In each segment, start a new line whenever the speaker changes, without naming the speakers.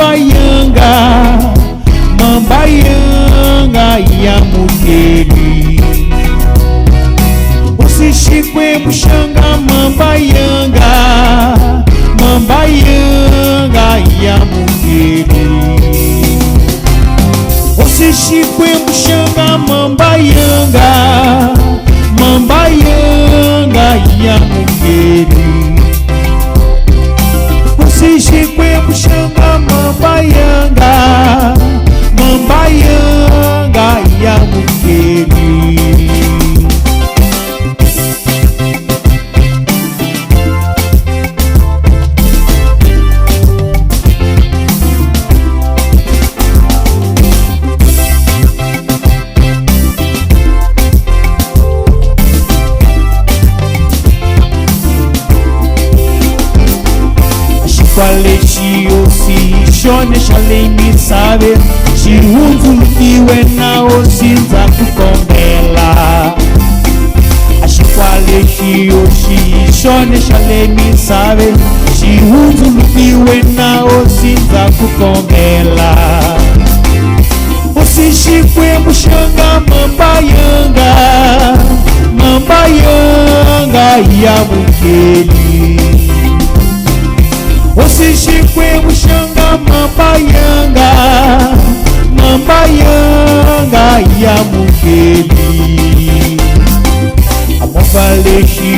mambayanga, mambayanga ya mugeri. Usishikwe mushanga mambayanga, mambayanga ya mugeri. Usishikwe mushanga mambayanga, mambayanga ya mugeri. Usishikwe mushanga mambayanga, mambayanga ya mugeri. Kwaleshiosi shone shalemi sabe shiunzulukiwe nao sinza kukombela. Ashikwaleshiosi shone shalemi sabe shiunzulukiwe nao sinza kukombela. Usishikwe mushanga mambayanga, mambayanga ya mugeri. Usishikwe mushanga mambayanga, mambayanga ya mugeri. Amavaleshi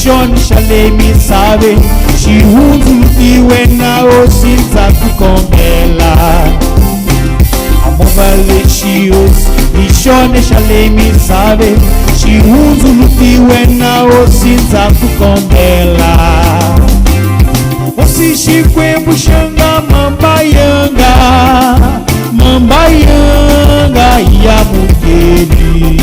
shone shalemi sabe shihunzulukiwe nao sinza kukombela. Amavaleshi shone shalemi sabe shihunzulukiwe nao sinza kukombela. Usishikwe mushanga mambayanga, mambayanga ya mugeri.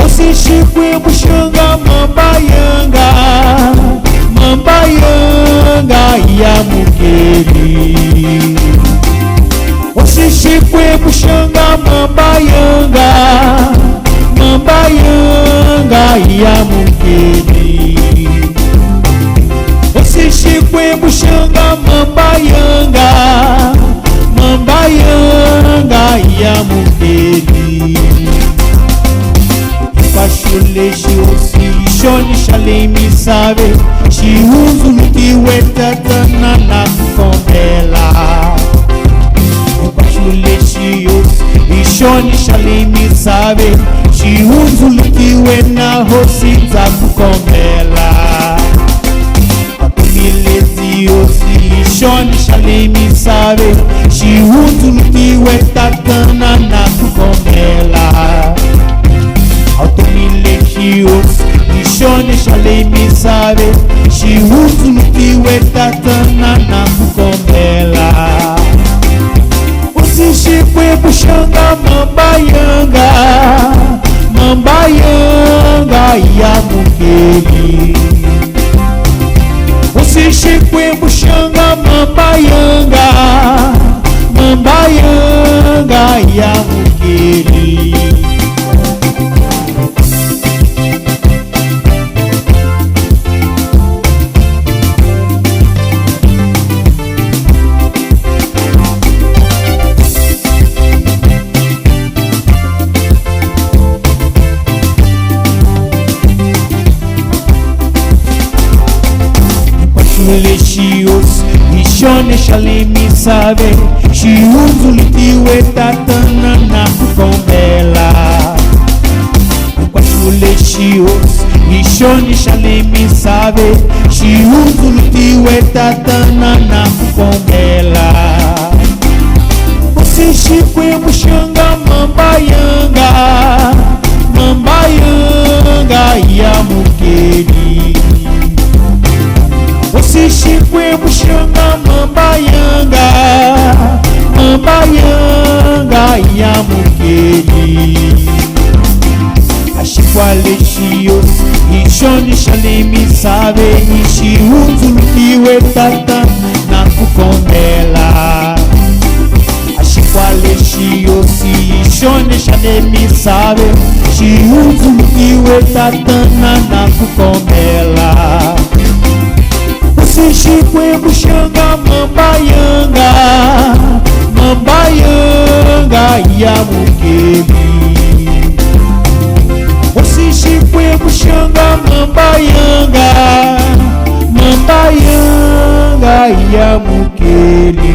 Usishikwe mushanga mambayanga, mambayanga ya mugeri. Usishikwe mushanga mambayanga, mambayanga ya mugeri. Usishikwe mushanga mambayanga, mambayanga ya mugeri. Kwashuleshi shone shalemi sabe shihunzulukiwe tatana na kukombela. Kwashuleshi shone shalemi sabe shihunzulukiwe nao sinza kukombela. Shone shalemi sabe shihunzulukiwe tatana na kukombela. Automilekios shone shalemi sabe shihunzulukiwe tatana na kukombela. Usishikwe mushanga mambayanga, mambayanga ya mugeri. Usishikwe mushanga mambayanga, mambayanga ya mugeri. Shone shalemi sabe shihunzulukiwe tatana na kukombela. Kwashuleshi shone shalemi sabe shihunzulukiwe tatana na kukombela. Usishikwe mushanga mambayanga, mambayanga ya mugeri. Usishikwe mushanga mambayanga, mambayanga ya mugeri. Ashikwaleshi shone shalemi sabe shihunzulukiwe tatana na kukombela. Ashikwaleshi shone shalemi sabe shihunzulukiwe tatana na kukombela. Usishikwe mushanga mambayanga, mambayanga ya mukeli. Osishikwe kushanga mambayanga, mambayanga ya mukeli.